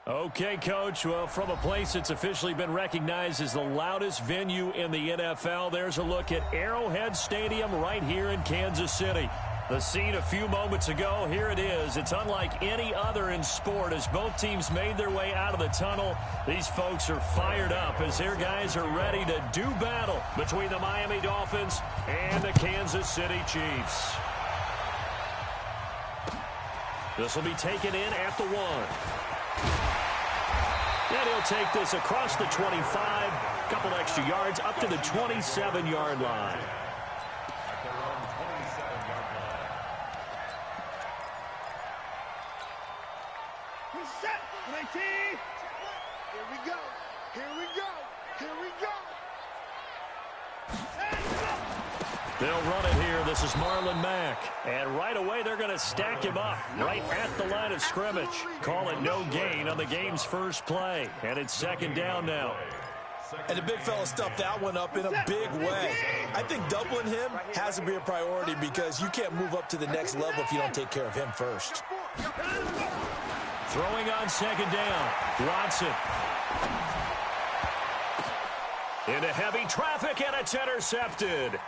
Okay, Coach. Well, from a place that's officially been recognized as the loudest venue in the NFL, there's a look at Arrowhead Stadium right here in Kansas City. The scene a few moments ago, here it is. It's unlike any other in sport as both teams made their way out of the tunnel. These folks are fired up as their guys are ready to do battle between the Miami Dolphins and the Kansas City Chiefs. This will be taken in at the 1. And he'll take this across the 25, a couple extra yards up to the 27-yard line. Set, 19. Here we go. Here we go. Here we go. They'll run it here. This is Marlon Mack. And right away, they're going to stack him up right at the line of scrimmage. Call it no gain on the game's first play. And it's second down now. And the big fella stuffed that one up in a big way. I think doubling him has to be a priority because you can't move up to the next level if you don't take care of him first. Throwing on second down. Watson. Into heavy traffic, and it's intercepted.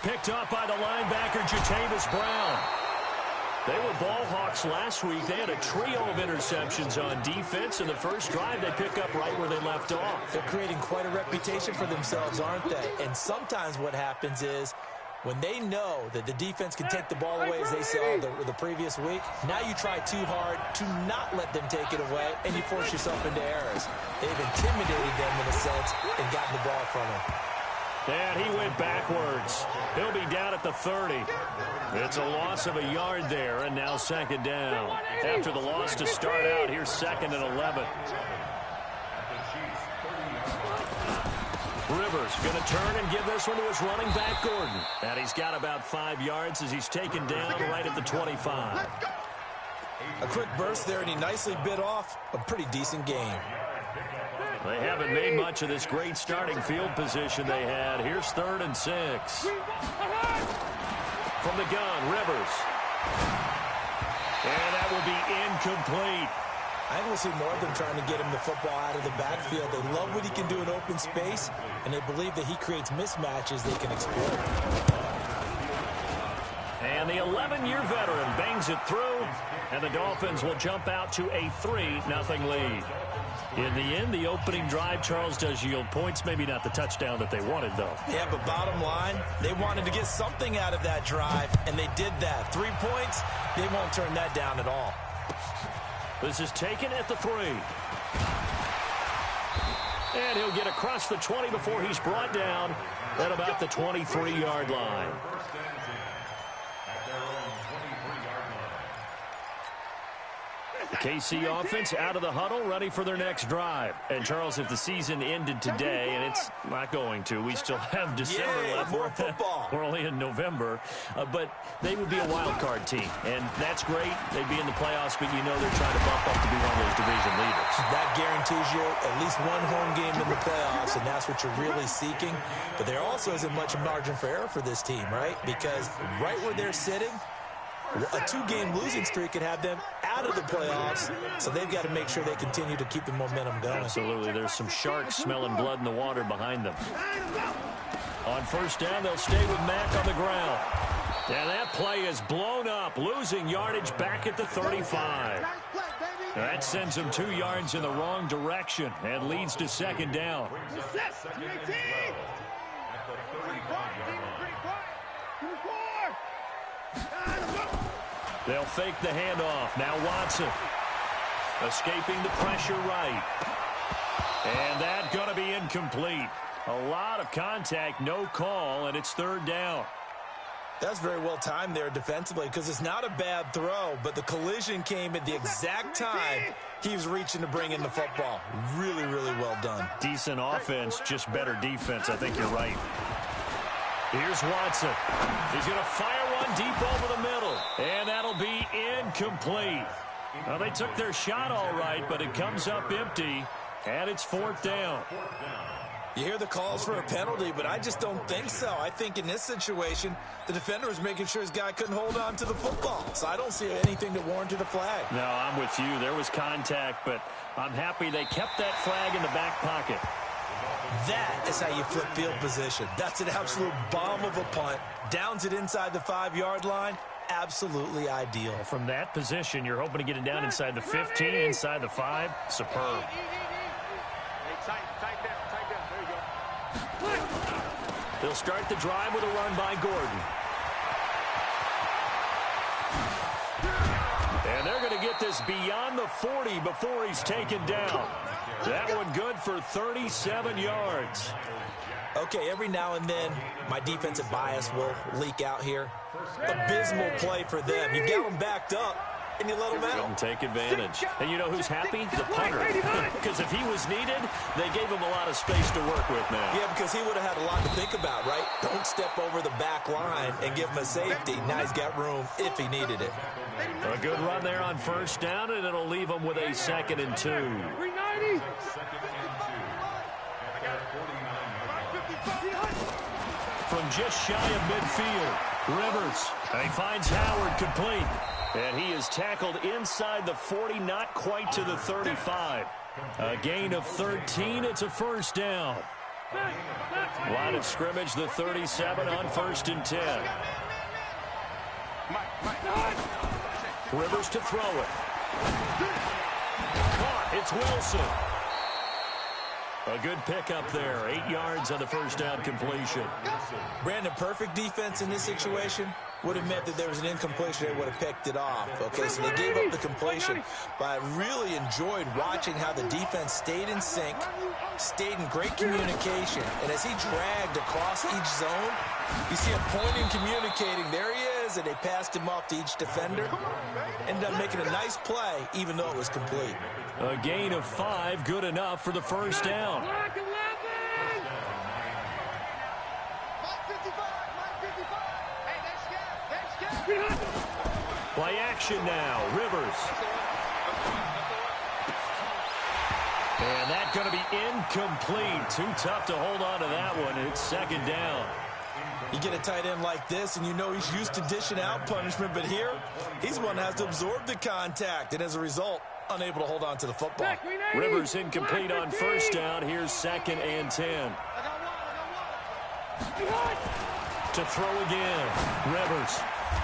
Picked up by the linebacker, Jatavis Brown. They were ball hawks last week. They had a trio of interceptions on defense. In the first drive, they pick up right where they left off. They're creating quite a reputation for themselves, aren't they? And sometimes what happens is when they know that the defense can take the ball away, as they saw the previous week, now you try too hard to not let them take it away, and you force yourself into errors. They've intimidated them in a sense and gotten the ball from them. And he went backwards. He'll be down at the 30. It's a loss of a yard there, and now second down. After the loss to start out, here's second and 11. Rivers going to turn and give this one to his running back, Gordon. And he's got about 5 yards as he's taken down right at the 25. A quick burst there, and he nicely bit off a pretty decent game. They haven't made much of this great starting field position they had. Here's 3rd and 6. From the gun, Rivers. And that will be incomplete. I think we'll see more of them trying to get him the football out of the backfield. They love what he can do in open space, and they believe that he creates mismatches they can exploit. And the 11-year veteran bangs it through, and the Dolphins will jump out to a 3-0 lead. In the end, the opening drive, Charles, does yield points. Maybe not the touchdown that they wanted, though. Yeah, but bottom line, they wanted to get something out of that drive, and they did that. 3 points, they won't turn that down at all. This is taken at the 3. And he'll get across the 20 before he's brought down at about the 23-yard line. The KC offense out of the huddle, ready for their next drive. And, Charles, if the season ended today, and it's not going to, we still have December left. More football. We're only in November. But they would be a wild card team, and that's great. They'd be in the playoffs, but you know they're trying to bump up to be one of those division leaders. That guarantees you at least one home game in the playoffs, and that's what you're really seeking. But there also isn't much margin for error for this team, right? Because right where they're sitting, a 2-game losing streak could have them out of the playoffs, so they've got to make sure they continue to keep the momentum going. Absolutely. There's some sharks smelling blood in the water behind them. On first down, they'll stay with Mack on the ground. And that play is blown up, losing yardage back at the 35. That sends them 2 yards in the wrong direction and leads to second down. They'll fake the handoff. Now Watson escaping the pressure right. And that's going to be incomplete. A lot of contact, no call, and it's 3rd down. That's very well timed there defensively because it's not a bad throw, but the collision came at the exact time he was reaching to bring in the football. Really, really well done. Decent offense, just better defense. I think you're right. Here's Watson. He's going to fire one deep over the middle, and that'll be incomplete. Well, they took their shot all right, but it comes up empty, and it's 4th down. You hear the calls for a penalty, but I just don't think so. I think in this situation, the defender was making sure his guy couldn't hold on to the football. So I don't see anything that warranted a flag. No, I'm with you. There was contact, but I'm happy they kept that flag in the back pocket. That is how you flip field position. That's an absolute bomb of a punt. Downs it inside the 5-yard line. Absolutely ideal. From that position, you're hoping to get it down inside the 15, inside the 5. Superb. They'll start the drive with a run by Gordon. And they're going to get this beyond the 40 before he's taken down. That one good for 37 yards. Okay, every now and then, my defensive bias will leak out here. Abysmal play for them. You get them backed up, and you let them out. And take advantage. And you know who's happy? The punter. Because if he was needed, they gave him a lot of space to work with now. Yeah, because he would have had a lot to think about, right? Don't step over the back line and give him a safety. Now he's got room if he needed it. A good run there on first down, and it'll leave him with a 2nd and 2. 390. From just shy of midfield, Rivers. He finds Howard complete. And he is tackled inside the 40, not quite to the 35. A gain of 13. It's a first down. Line of scrimmage, the 37 on 1st and 10. Rivers to throw it. Caught. It's Wilson. A good pickup there. 8 yards on the first down completion. Brandon, perfect defense in this situation would have meant that there was an incompletion. They would have picked it off. Okay, so they gave up the completion. But I really enjoyed watching how the defense stayed in sync, stayed in great communication. And as he dragged across each zone, you see him pointing, communicating. There he is, and they passed him off to each defender. Ended up making a nice play, even though it was complete. A gain of 5, good enough for the first down. Play action now, Rivers. And that's going to be incomplete. Too tough to hold on to that one. It's 2nd down. You get a tight end like this, and you know he's used to dishing out punishment, but here, he's one that has to absorb the contact, and as a result, unable to hold on to the football. Rivers incomplete on first down. Here's 2nd and 10. To throw again, Rivers.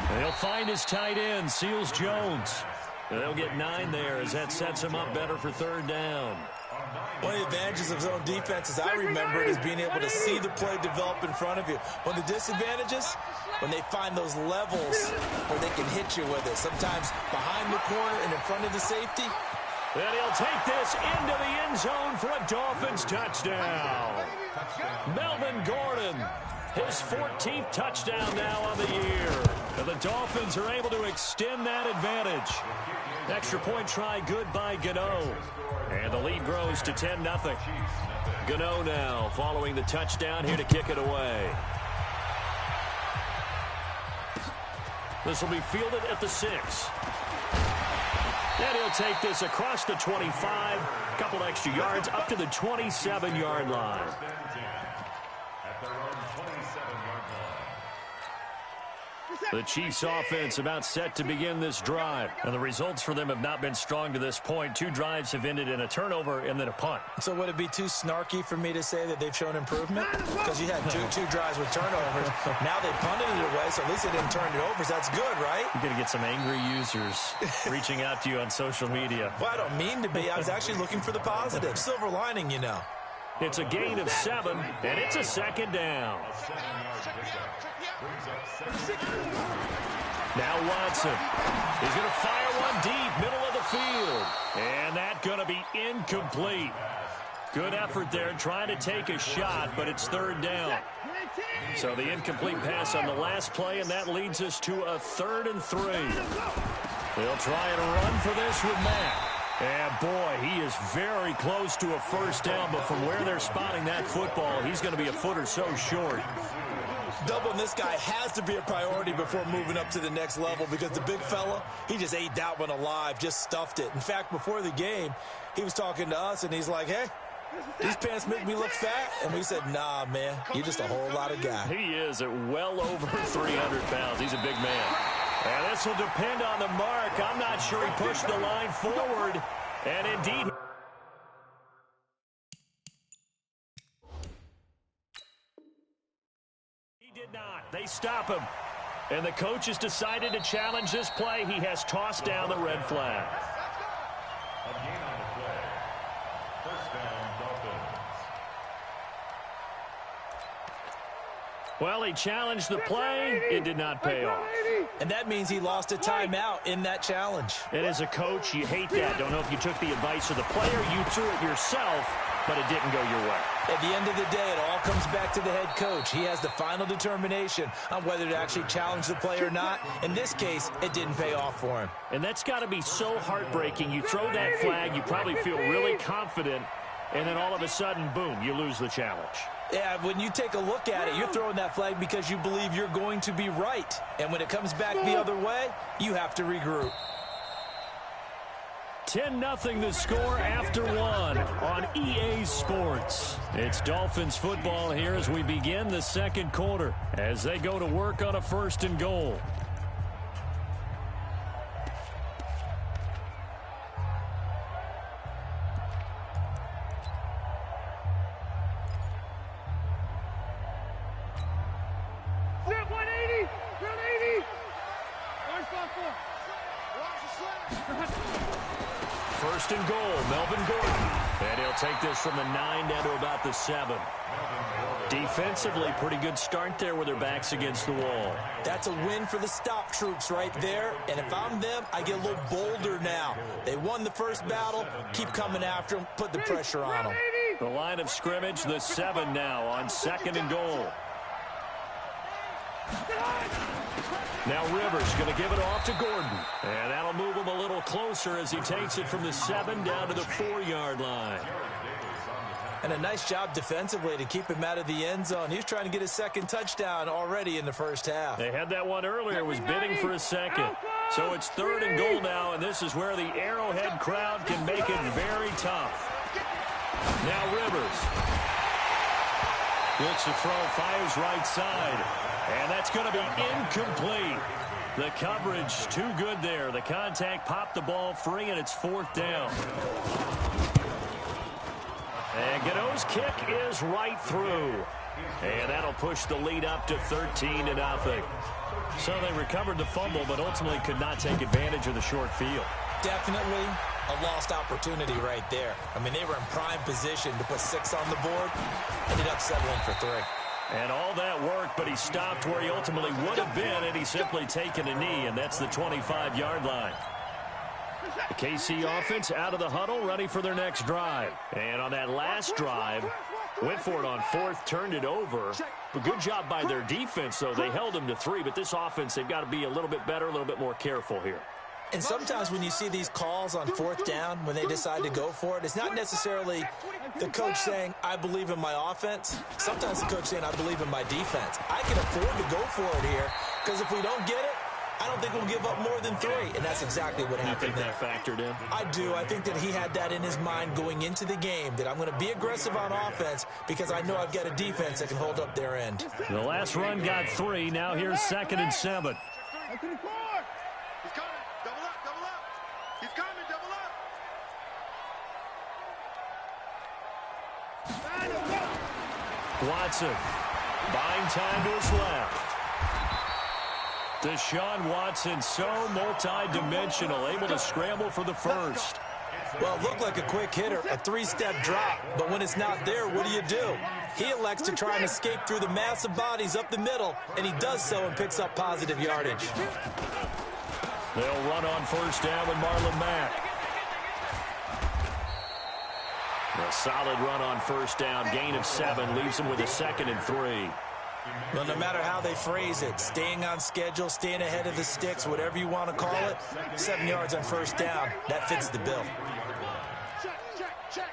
And he'll find his tight end, Seals Jones. And they'll get 9 there as that sets him up better for 3rd down. One of the advantages of zone defense, as I remember it, is being able to see the play develop in front of you. One of the disadvantages, when they find those levels where they can hit you with it, sometimes behind the corner and in front of the safety. And he'll take this into the end zone for a Dolphins touchdown. Melvin Gordon, his 14th touchdown now on the year. And the Dolphins are able to extend that advantage. Extra point try good by Gano. And the lead grows to 10-0. Gano now following the touchdown here to kick it away. This will be fielded at the 6. And he'll take this across the 25. A couple extra yards up to the 27-yard line. The Chiefs offense about set to begin this drive. And the results for them have not been strong to this point. 2 drives have ended in a turnover and then a punt. So would it be too snarky for me to say that they've shown improvement? Because you had two drives with turnovers. Now they punted it away, so at least they didn't turn it over. So that's good, right? You're going to get some angry users reaching out to you on social media. Well, I don't mean to be. I was actually looking for the positive. Silver lining, you know. It's a gain of 7, and it's a 2nd down. Now Watson. He's going to fire one deep, middle of the field. And that's going to be incomplete. Good effort there trying to take a shot, but it's 3rd down. So the incomplete pass on the last play, and that leads us to a 3rd and 3. They'll try and run for this with Matt. And, boy, he is very close to a first down, but from where they're spotting that football, he's going to be a foot or so short. Doubling this guy has to be a priority before moving up to the next level because the big fella, he just ate that one alive, just stuffed it. In fact, before the game, he was talking to us, and he's like, hey, these pants make me look fat. And we said, nah, man, you're just a whole lot of guy. He is at well over 300 pounds. He's a big man. And this will depend on the mark. I'm not sure he pushed the line forward. And indeed, he did not. They stop him. And the coach has decided to challenge this play. He has tossed down the red flag. Well, he challenged the play. It did not pay off. And that means he lost a timeout in that challenge. And as a coach, you hate that. Don't know if you took the advice of the player. You threw it yourself, but it didn't go your way. At the end of the day, it all comes back to the head coach. He has the final determination on whether to actually challenge the play or not. In this case, it didn't pay off for him. And that's got to be so heartbreaking. You throw that flag, you probably feel really confident, and then all of a sudden, boom, you lose the challenge. Yeah, when you take a look at it, you're throwing that flag because you believe you're going to be right. And when it comes back the other way, you have to regroup. 10-0 the score after one on EA Sports. It's Dolphins football here as we begin the second quarter as they go to work on a 1st and goal. First and goal, Melvin Gordon. And he'll take this from the 9 down to about the 7. Defensively, pretty good start there with their backs against the wall. That's a win for the stop troops right there. And if I'm them, I get a little bolder now. They won the first battle. Keep coming after them. Put the pressure on them. The line of scrimmage, the 7 now on 2nd and goal. Now Rivers going to give it off to Gordon. And that'll move him a little closer as he takes it from the 7 down to the 4-yard line. And a nice job defensively to keep him out of the end zone. He was trying to get his second touchdown already in the first half. They had that one earlier, was bidding for a second. So it's 3rd and goal now, and this is where the Arrowhead crowd can make it very tough. Now Rivers. Looks to throw, fires right side. And that's going to be incomplete. The coverage too good there. The contact popped the ball free, and it's 4th down. And Gano's kick is right through. And that'll push the lead up to 13-0. So they recovered the fumble, but ultimately could not take advantage of the short field. Definitely a lost opportunity right there. I mean, they were in prime position to put 6 on the board. Ended up settling for 3. And all that work, but he stopped where he ultimately would have been, and he's simply taken a knee, and that's the 25-yard line. The KC offense out of the huddle, ready for their next drive. And on that last drive, went for it on 4th, turned it over. But good job by their defense, though. They held them to 3, but this offense, they've got to be a little bit better, a little bit more careful here. And sometimes when you see these calls on 4th down, when they decide to go for it, it's not necessarily the coach saying, I believe in my offense. Sometimes the coach saying, I believe in my defense. I can afford to go for it here, because if we don't get it, I don't think we'll give up more than 3. And that's exactly what happened there. You think that factored in? I do. I think that he had that in his mind going into the game, that I'm going to be aggressive on offense because I know I've got a defense that can hold up their end. The last run got 3. Now here's 2nd and 7. He's coming. Double up, double up. He's coming, double up. Watson buying time to his left. Deshaun Watson, so multi-dimensional, able to scramble for the first. Well, it looked like a quick hitter, a 3-step drop, but when it's not there, what do? He elects to try and escape through the massive bodies up the middle, and he does so and picks up positive yardage. They'll run on 1st down with Marlon Mack. A solid run on 1st down, gain of 7, leaves him with a 2nd and 3. Well, no matter how they phrase it, staying on schedule, staying ahead of the sticks, whatever you want to call it, 7 yards on 1st down, that fits the bill. Check.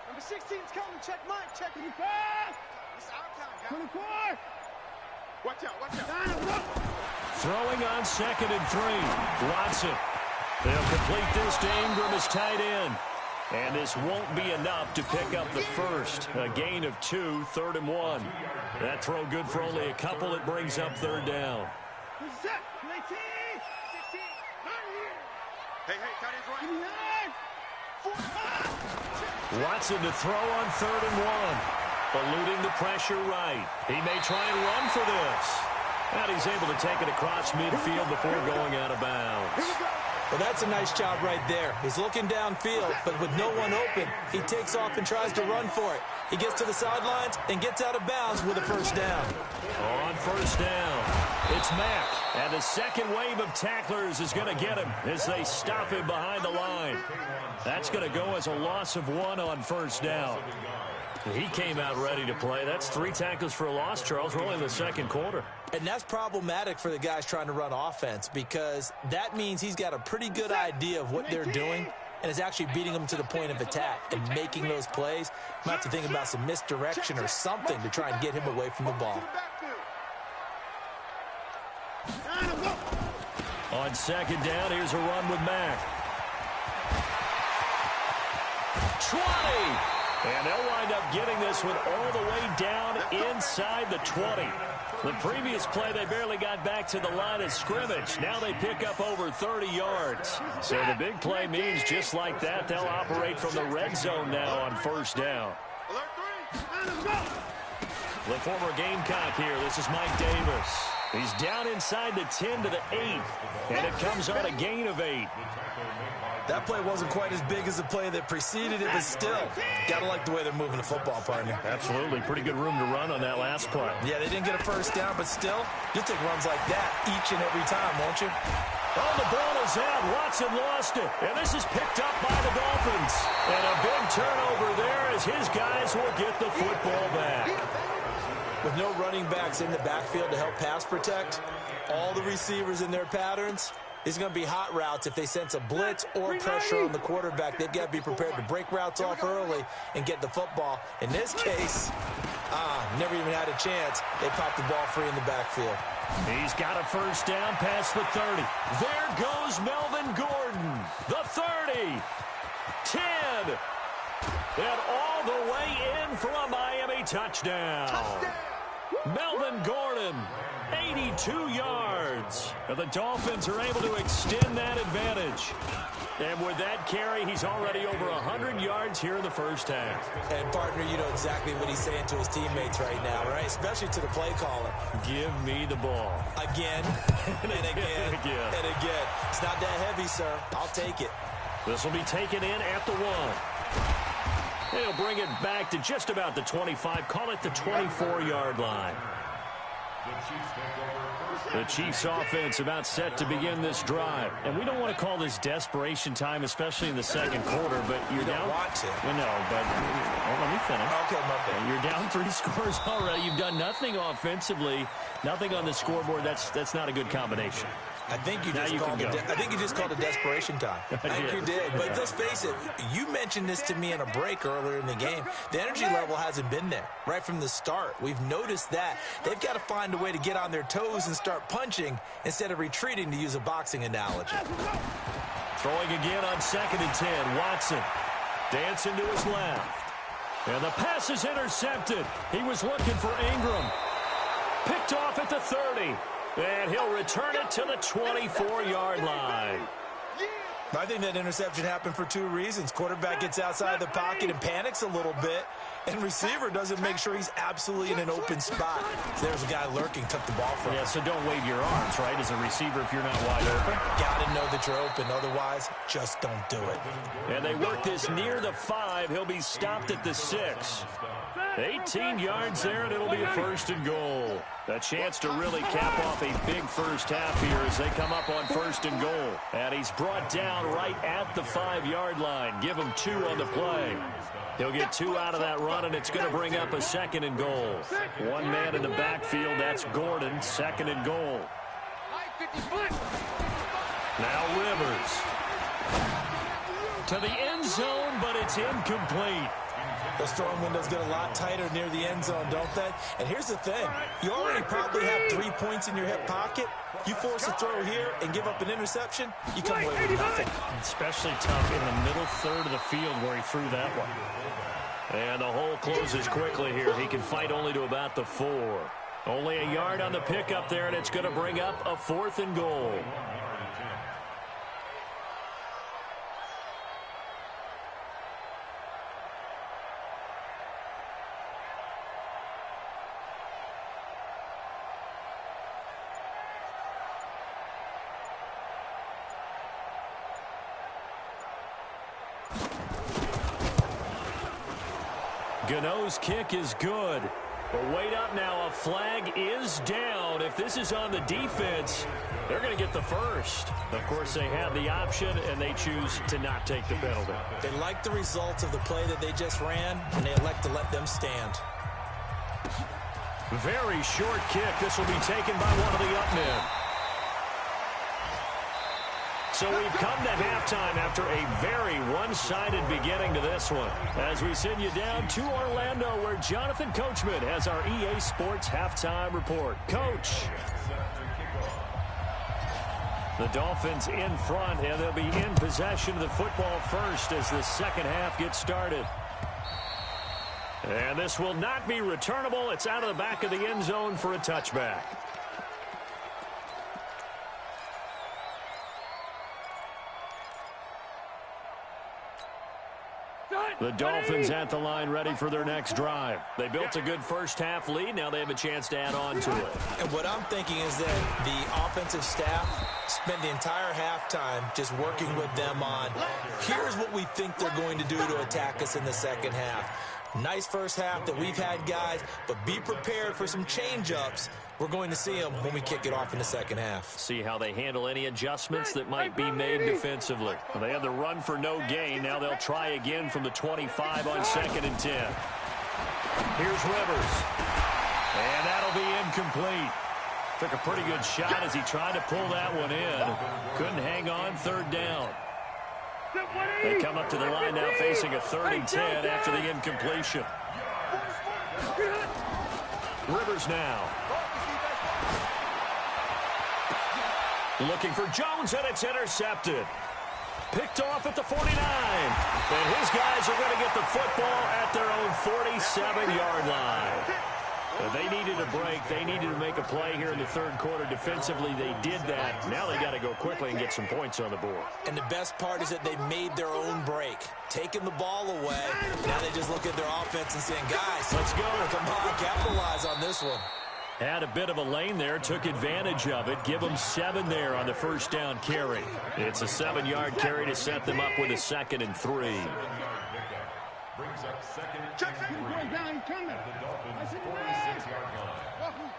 Number 16's coming. Check Mike. Check him. Pass. It's our time, guys. 24. Watch out. Throwing on 2nd and 3. Watson. They'll complete this to Ingram as tight end. And this won't be enough to pick up the first. A gain of 2, 3rd and 1. That throw good for only a couple. It brings up 3rd down. Watson to throw on 3rd and 1. Eluding the pressure right. He may try and run for this. And he's able to take it across midfield before going out of bounds. Well, that's a nice job right there. He's looking downfield, but with no one open, he takes off and tries to run for it. He gets to the sidelines and gets out of bounds with a 1st down. On 1st down, it's Mack. And the second wave of tacklers is going to get him as they stop him behind the line. That's going to go as a loss of 1 on 1st down. He came out ready to play. That's 3 tackles for a loss, Charles. We're only in the 2nd quarter. And that's problematic for the guys trying to run offense because that means he's got a pretty good idea of what they're doing and is actually beating them to the point of attack and making those plays. You might have to think about some misdirection or something to try and get him away from the ball. On 2nd down, here's a run with Mack. 20! And they'll wind up getting this one all the way down inside the 20. The previous play, they barely got back to the line of scrimmage. Now they pick up over 30 yards. So the big play means just like that, they'll operate from the red zone now on 1st down. The former Gamecock here. This is Mike Davis. He's down inside the 10 to the 8. And it comes on a gain of 8. That play wasn't quite as big as the play that preceded it, but still, got to like the way they're moving the football, partner. Absolutely. Pretty good room to run on that last play. Yeah, they didn't get a 1st down, but still, you'll take runs like that each and every time, won't you? Oh, the ball is out. Watson lost it. And this is picked up by the Dolphins. And a big turnover there as his guys will get the football back. With no running backs in the backfield to help pass protect, all the receivers in their patterns, it's going to be hot routes if they sense a blitz or pressure on the quarterback. They've got to be prepared to break routes off early and get the football. In this case, never even had a chance. They popped the ball free in the backfield. He's got a 1st down past the 30. There goes Melvin Gordon. The 30. 10. And all the way in for a Miami touchdown. Melvin Gordon, 82 yards. And the Dolphins are able to extend that advantage. And with that carry, he's already over 100 yards here in the 1st half. And, partner, you know exactly what he's saying to his teammates right now, right? Especially to the play caller. Give me the ball. Again, and again, and again. It's not that heavy, sir. I'll take it. This will be taken in at the 1. They'll bring it back to just about the 25. Call it the 24-yard line. The Chiefs offense about set to begin this drive. And we don't want to call this desperation time, especially in the 2nd quarter, but you're down. Want to. Well, no, but let me finish. Okay, my bad. You're down 3 scores already. You've done nothing offensively, nothing on the scoreboard. That's not a good combination. I think you just called it desperation time. I think you did. But let's face it, you mentioned this to me in a break earlier in the game. The energy level hasn't been there right from the start. We've noticed that. They've got to find a way to get on their toes and start punching instead of retreating, to use a boxing analogy. Throwing again on 2nd and 10. Watson dancing to his left. And the pass is intercepted. He was looking for Ingram. Picked off at the 30. And he'll return it to the 24-yard line. I think that interception happened for 2 reasons. Quarterback gets outside the pocket and panics a little bit, and receiver doesn't make sure he's absolutely in an open spot. So there's a guy lurking, took the ball from him. Yeah, so don't wave your arms, right, as a receiver if you're not wide open. Got to know that you're open. Otherwise, just don't do it. And they work this near the 5. He'll be stopped at the 6. 18 yards there, and it'll be a 1st and goal. A chance to really cap off a big 1st half here as they come up on 1st and goal. And he's brought down right at the 5-yard line. Give him 2 on the play. He'll get 2 out of that run, and it's going to bring up a 2nd and goal. 1 man in the backfield, that's Gordon, 2nd and goal. Now Rivers. To the end zone, but it's incomplete. Those throwing windows get a lot tighter near the end zone, don't they? And here's the thing. You already probably have 3 points in your hip pocket. You force a throw here and give up an interception, you come away with nothing. Especially tough in the middle third of the field where he threw that one. And the hole closes quickly here. He can fight only to about the 4. Only a yard on the pickup there, and it's going to bring up a 4th and goal. Gano's kick is good. But wait up now, a flag is down. If this is on the defense, they're going to get the first. Of course, they have the option, and they choose to not take the penalty. They like the results of the play that they just ran, and they elect to let them stand. Very short kick. This will be taken by one of the up men. So we've come to halftime after a very one-sided beginning to this one. As we send you down to Orlando, where Jonathan Coachman has our EA Sports halftime report. Coach. The Dolphins in front, and they'll be in possession of the football first as the second half gets started. And this will not be returnable. It's out of the back of the end zone for a touchback. The Dolphins at the line ready for their next drive. They built a good first half lead. Now they have a chance to add on to it. And what I'm thinking is that the offensive staff spent the entire halftime just working with them on, here's what we think they're going to do to attack us in the second half. Nice first half that we've had, guys, but be prepared for some change-ups. We're going to see them when we kick it off in the second half. See how they handle any adjustments that might be made defensively. Well, they had the run for no gain. Now they'll try again from the 25 on 2nd and 10. Here's Rivers. And that'll be incomplete. Took a pretty good shot as he tried to pull that one in. Couldn't hang on, 3rd down. They come up to the line now facing a 3rd and 10 after the incompletion. Rivers now. Looking for Jones, and it's intercepted. Picked off at the 49. And his guys are going to get the football at their own 47-yard line. They needed a break. They needed to make a play here in the 3rd quarter. Defensively, they did that. Now they got to go quickly and get some points on the board. And the best part is that they made their own break. Taking the ball away. Now they just look at their offense and saying, guys, let's go. Come on, capitalize on this one. Had a bit of a lane there, took advantage of it. Give them 7 there on the first down carry. It's a 7-yard carry to set them up with a 2nd and 3. Brings up 2nd and 3. Down, coming. The Dolphins 46-yard line.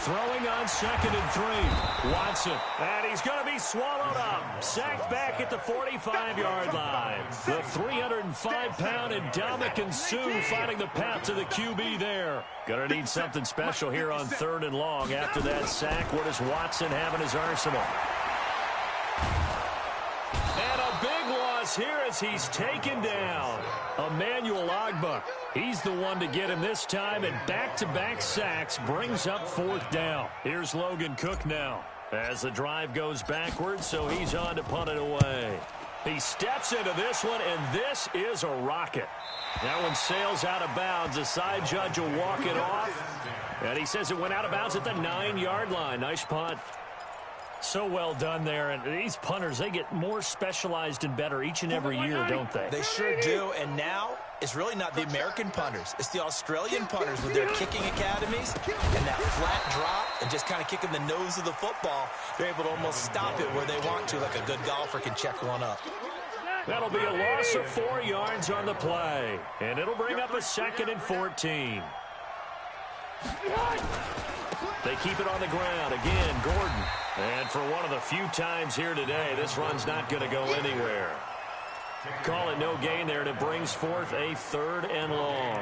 Throwing on 2nd and 3. Watson. And he's going to be swallowed up. Sacked back at the 45-yard line. The 305-pound Ndamukong Suh finding the path to the QB there. Going to need something special here on 3rd and long. After that sack, what does Watson have in his arsenal? And a big loss here as he's taken down. Emmanuel Ogbah. He's the one to get him this time, and back-to-back sacks brings up 4th down. Here's Logan Cook now as the drive goes backwards, so he's on to punt it away. He steps into this one, and this is a rocket. That one sails out of bounds. The side judge will walk it off, and he says it went out of bounds at the 9-yard line. Nice punt. So well done there. And these punters, they get more specialized and better each and every year, don't they? They sure do. And now it's really not the American punters. It's the Australian punters with their kicking academies and that flat drop and just kind of kicking the nose of the football. They're able to almost stop it where they want to, like a good golfer can check one up. That'll be a loss of 4 yards on the play. And it'll bring up a 2nd and 14. They keep it on the ground. Again, Gordon. And for one of the few times here today, this run's not going to go anywhere. Call it no gain there, and it brings forth a 3rd and long.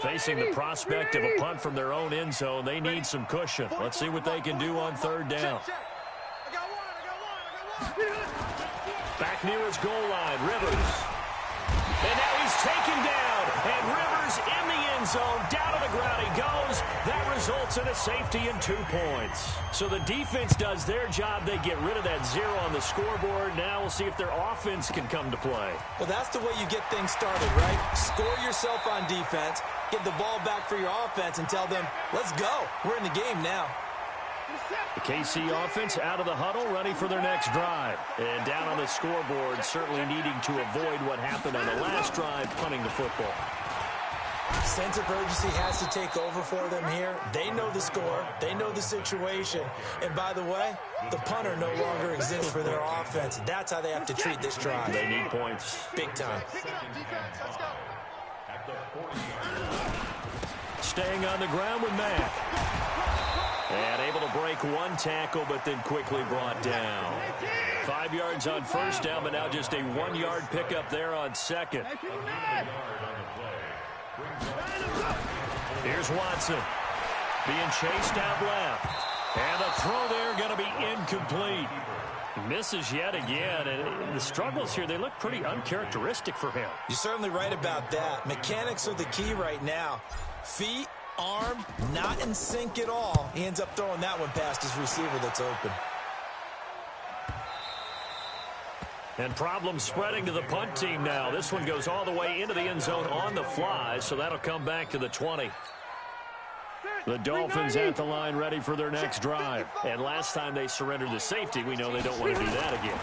Facing the prospect of a punt from their own end zone, they need some cushion. Let's see what they can do on third down. Back near his goal line, Rivers. And now he's taken down. And Rivers in the end zone. Down to the ground he goes. That results in a safety and 2 points. So the defense does their job. They get rid of that 0 on the scoreboard. Now we'll see if their offense can come to play. Well, that's the way you get things started, right? Score yourself on defense, get the ball back for your offense, and tell them, let's go. We're in the game now. The KC offense out of the huddle, ready for their next drive. And down on the scoreboard, certainly needing to avoid what happened on the last drive, punting the football. Sense of urgency has to take over for them here. They know the score. They know the situation. And by the way, the punter no longer exists for their offense. That's how they have to treat this drive. They need points. Big time. Staying on the ground with Mack. And able to break one tackle, but then quickly brought down. 5 yards on first down, but now just a 1-yard pickup there on second. Here's Watson. Being chased out left. And the throw there going to be incomplete. He misses yet again. And the struggles here, they look pretty uncharacteristic for him. You're certainly right about that. Mechanics are the key right now. Feet, arm, not in sync at all. He ends up throwing that one past his receiver that's open. And problems spreading to the punt team now. This one goes all the way into the end zone on the fly, so that'll come back to the 20. The Dolphins at the line ready for their next drive. And last time they surrendered the safety, we know they don't want to do that again.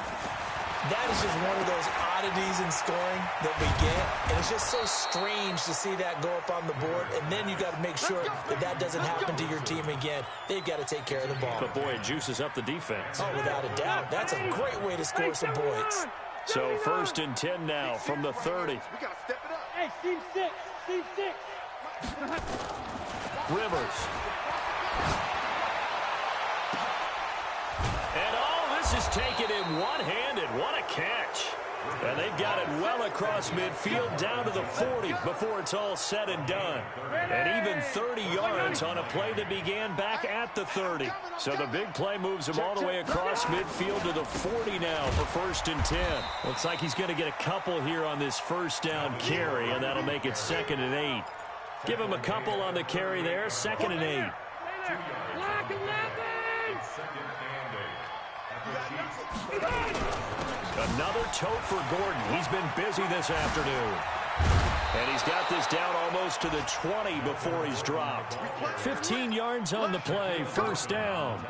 That is just one of those oddities in scoring that we get. And it's just so strange to see that go up on the board. And then you got to make sure that that doesn't happen to your team again. They've got to take care of the ball. But, boy, it juices up the defense. Oh, without a doubt. That's a great way to score some points. So 1st and 10 now from the 30. We got to step it up. Hey, Team 6. Team 6. Rivers. And all this is taken in one-handed. What a catch. And they've got it well across midfield down to the 40 before it's all said and done. And even 30 yards on a play that began back at the 30. So the big play moves him all the way across midfield to the 40 now for 1st and 10. Looks like he's going to get a couple here on this first down carry, and that'll make it 2nd and 8. Give him a couple on the carry there, 2nd and 8. Black 11. Another tote for Gordon. He's been busy this afternoon. And he's got this down almost to the 20 before he's dropped. 15 yards on the play, 1st down.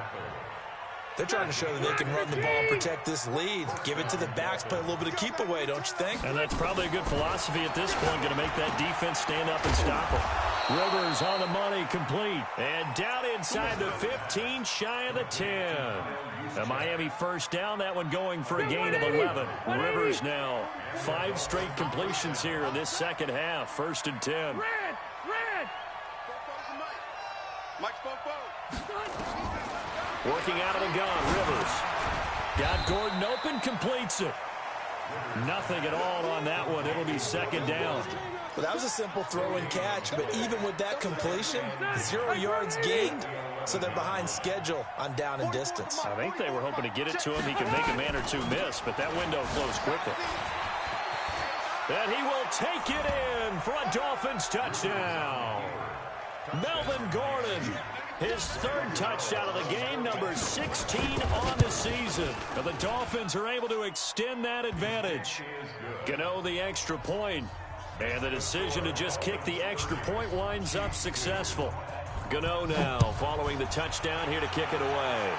They're trying to show that they can run the ball and protect this lead. Give it to the backs, play a little bit of keep away, don't you think? And that's probably a good philosophy at this point, going to make that defense stand up and stop them. Rivers on the money, complete. And down inside the 15, shy of the 10. A Miami 1st down, that one going for a gain of 11. Rivers now 5 straight completions here in this second half, 1st and 10. Red. Mike Spofo. Working out of the gun, Rivers. Got Gordon open, completes it. Nothing at all on that one. It'll be 2nd down. Well, that was a simple throw and catch, but even with that completion, 0 yards gained, so they're behind schedule on down and distance. I think they were hoping to get it to him. He could make a man or two miss, but that window closed quickly. And he will take it in for a Dolphins touchdown. Melvin Gordon, his 3rd touchdown of the game, number 16 on the season. And the Dolphins are able to extend that advantage. Gano the extra point. And the decision to just kick the extra point winds up successful. Gano now following the touchdown here to kick it away.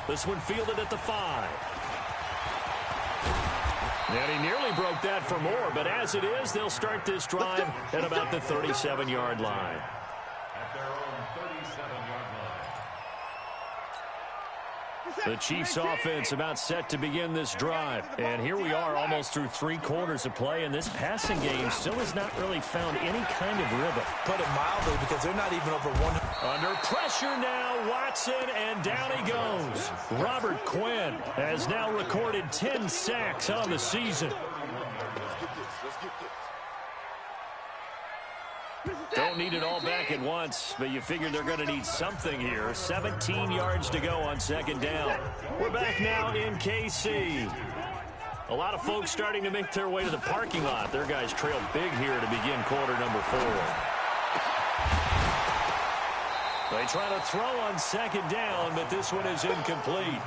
This one fielded at the 5. And he nearly broke that for more, but as it is, they'll start this drive at about the 37-yard line. The Chiefs offense about set to begin this drive. And here we are almost through 3 quarters of play, and this passing game still has not really found any kind of rhythm. Put it mildly, because they're not even over 100. Under pressure now, Watson, and down he goes. Robert Quinn has now recorded 10 sacks on the season. Don't need it all back at once, but you figure they're going to need something here. 17 yards to go on second down. We're back now in KC. A lot of folks starting to make their way to the parking lot. Their guys trailed big here to begin quarter number 4. They try to throw on second down, but this one is incomplete.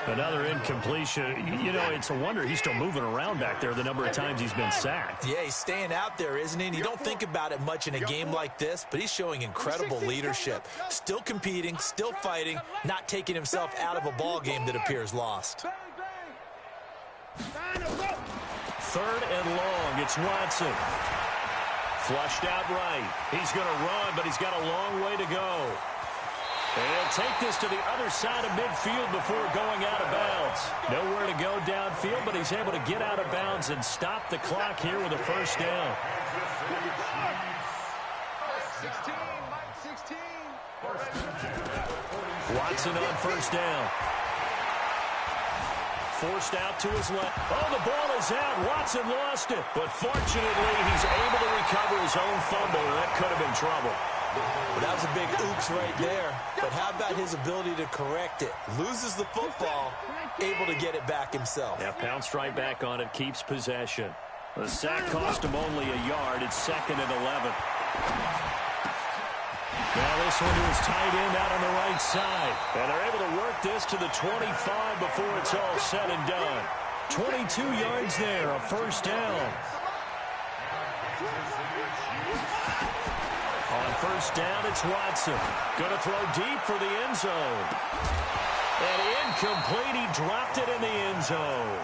Another incompletion. You know, it's a wonder he's still moving around back there the number of times he's been sacked. Yeah, he's staying out there, isn't he? And you don't think about it much in a game like this, but he's showing incredible leadership. Still competing, still fighting, not taking himself out of a ball game that appears lost. 3rd and long. It's Watson. Flushed out right. He's going to run, but he's got a long way to go. And he'll take this to the other side of midfield before going out of bounds. Nowhere to go downfield, but he's able to get out of bounds and stop the clock here with a first down. 16. Watson on first down. Forced out to his left. Oh, the ball is out. Watson lost it. But fortunately, he's able to recover his own fumble. That could have been trouble. Well, that was a big oops right there. But how about his ability to correct it? Loses the football, able to get it back himself. Yeah, pounced right back on it, keeps possession. The sack cost him only a yard. It's 2nd and 11. Now this one to his tight end out on the right side. And they're able to work this to the 25 before it's all said and done. 22 yards there, a first down. On first down, it's Watson. Going to throw deep for the end zone. And incomplete, he dropped it in the end zone.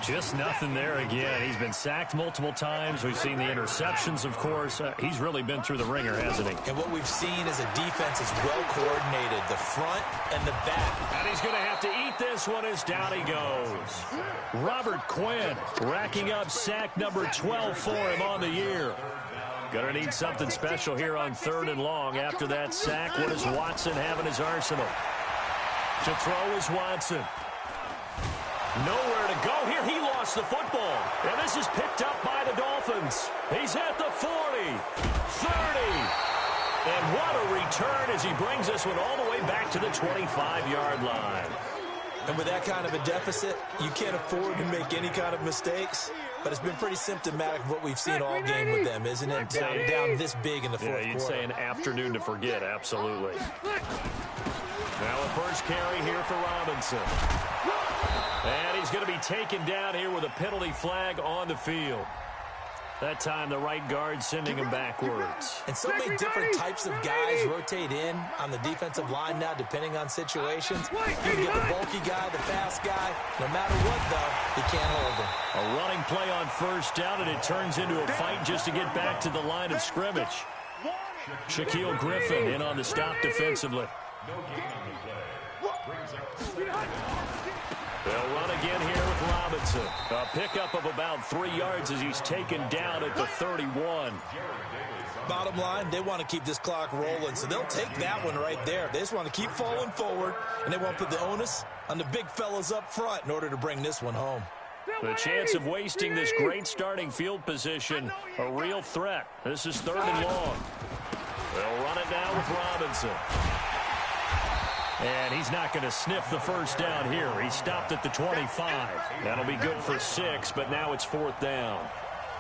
Just nothing there again. He's been sacked multiple times. We've seen the interceptions, of course. He's really been through the ringer, hasn't he? And what we've seen is a defense is well coordinated, the front and the back. And he's going to have to eat this one as down he goes. Robert Quinn racking up sack number 12 for him on the year. Going to need something special here on 3rd and long. After that sack, what does Watson have in his arsenal? To throw is Watson. Nowhere to go here. He lost the football. And this is picked up by the Dolphins. He's at the 40, 30. And what a return as he brings this one all the way back to the 25-yard line. And with that kind of a deficit, you can't afford to make any kind of mistakes. But it's been pretty symptomatic of what we've seen all game with them, isn't it? Down this big in the fourth quarter. Yeah, you'd say an afternoon to forget, absolutely. Now a first carry here for Robinson. And he's going to be taken down here with a penalty flag on the field. That time the right guard sending him backwards. And so many different types of guys rotate in on the defensive line now depending on situations. You can get the bulky guy, the fast guy. No matter what, though, he can't hold him. A running play on first down, and it turns into a fight just to get back to the line of scrimmage. Shaquille Griffin in on the stop defensively. They'll run again here with Robinson. A pickup of about 3 yards as he's taken down at the 31. Bottom line, they want to keep this clock rolling, so they'll take that one right there. They just want to keep falling forward, and they want to put the onus on the big fellas up front in order to bring this one home. The chance of wasting this great starting field position, a real threat. This is 3rd and long. They'll run it now with Robinson. And he's not going to sniff the first down here. He stopped at the 25. That'll be good for 6, but now it's 4th down.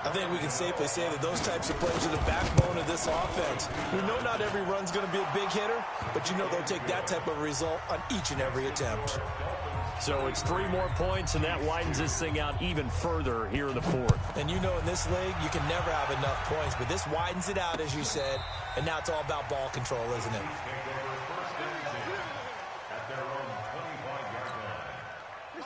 I think we can safely say that those types of plays are the backbone of this offense. We know not every run's going to be a big hitter, but you know they'll take that type of result on each and every attempt. So it's 3 more points, and that widens this thing out even further here in the 4th. And you know in this league, you can never have enough points, but this widens it out, as you said, and now it's all about ball control, isn't it?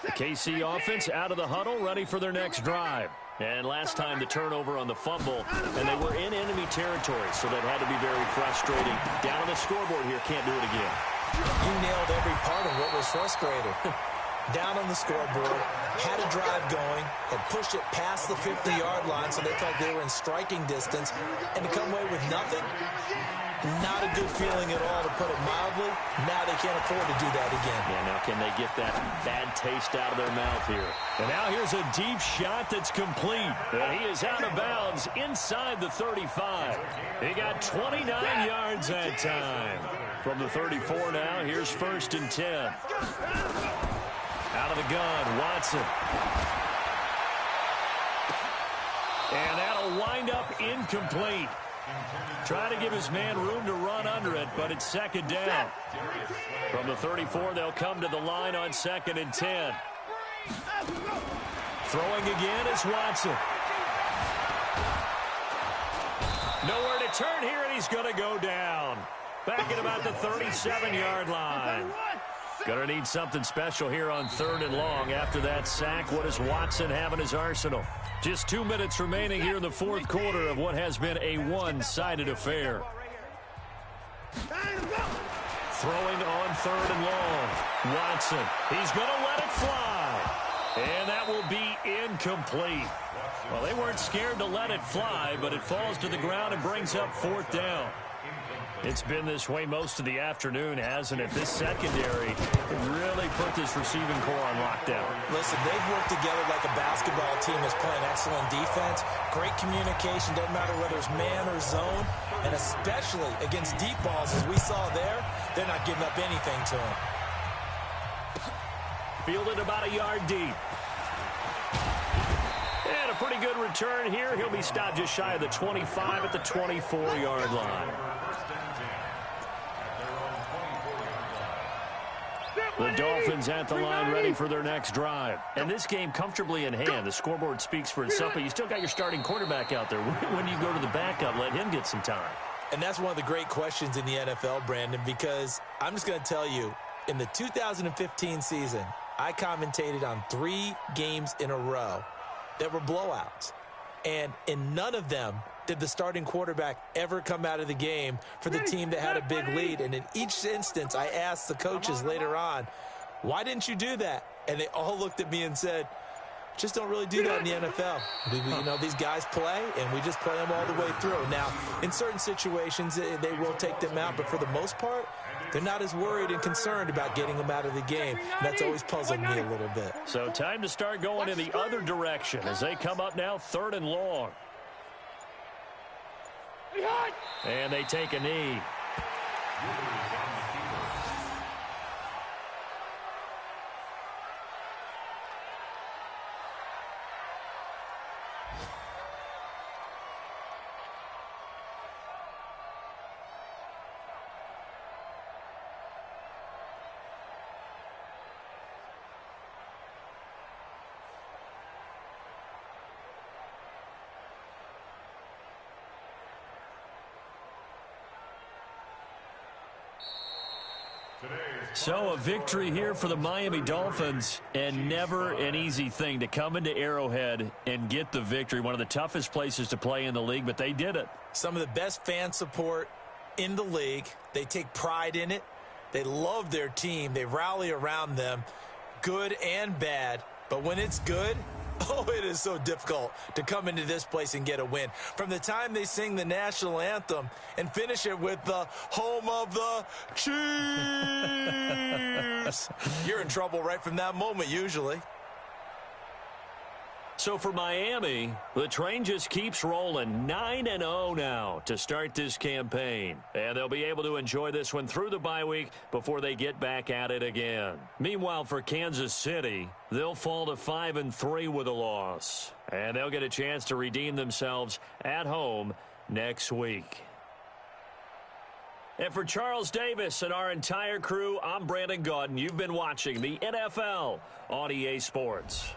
The KC offense out of the huddle, ready for their next drive. And last time the turnover on the fumble, and they were in enemy territory, so that had to be very frustrating. Down on the scoreboard here, can't do it again. You nailed every part of what was frustrating. Down on the scoreboard, had a drive going, had pushed it past the 50-yard line, so they thought they were in striking distance, and to come away with nothing, Not a good feeling at all, to put it mildly. Now they can't afford to do that again. Yeah, now can they get that bad taste out of their mouth here? And now here's a deep shot that's complete. And he is out of bounds inside the 35. He got 29 yards that time. From the 34 now, here's 1st and 10. Out of the gun, Watson. And that'll wind up incomplete. Try to give his man room to run under it, but it's 2nd down. From the 34, they'll come to the line on 2nd and 10. Throwing again is Watson. Nowhere to turn here, and he's going to go down. Back at about the 37-yard line. Going to need something special here on 3rd and long. After that sack, what does Watson have in his arsenal? Just 2 minutes remaining here in the 4th quarter of what has been a one-sided affair. Throwing on 3rd and long. Watson, he's going to let it fly. And that will be incomplete. Well, they weren't scared to let it fly, but it falls to the ground and brings up 4th down. It's been this way most of the afternoon, hasn't it? This secondary really put this receiving core on lockdown. Listen, they've worked together like a basketball team that's playing excellent defense. Great communication, doesn't matter whether it's man or zone. And especially against deep balls, as we saw there, they're not giving up anything to them. Fielded about a yard deep. And a pretty good return here. He'll be stopped just shy of the 25 at the 24-yard line. The Dolphins at the line ready for their next drive. And this game comfortably in hand. The scoreboard speaks for itself, but you still got your starting quarterback out there. When you go to the backup, let him get some time. And that's one of the great questions in the NFL, Brandon, because I'm just going to tell you, in the 2015 season, I commentated on 3 games in a row that were blowouts. And in none of them did the starting quarterback ever come out of the game for the team that had a big lead. And in each instance, I asked the coaches later on, why didn't you do that? And they all looked at me and said, just don't really do that in the NFL. You know, these guys play, and we just play them all the way through. Now, in certain situations, they will take them out, but for the most part, they're not as worried and concerned about getting them out of the game. And that's always puzzled me a little bit. So time to start going in the other direction as they come up now 3rd and long. And they take a knee. So a victory here for the Miami Dolphins, and never an easy thing to come into Arrowhead and get the victory. One of the toughest places to play in the league, but they did it. Some of the best fan support in the league. They take pride in it. They love their team. They rally around them, good and bad. But when it's good, oh, it is so difficult to come into this place and get a win. From the time they sing the national anthem and finish it with the home of the Chiefs, you're in trouble right from that moment usually. So for Miami, the train just keeps rolling. 9-0 now to start this campaign. And they'll be able to enjoy this one through the bye week before they get back at it again. Meanwhile, for Kansas City, they'll fall to 5-3 with a loss. And they'll get a chance to redeem themselves at home next week. And for Charles Davis and our entire crew, I'm Brandon Gaudin. You've been watching the NFL on EA Sports.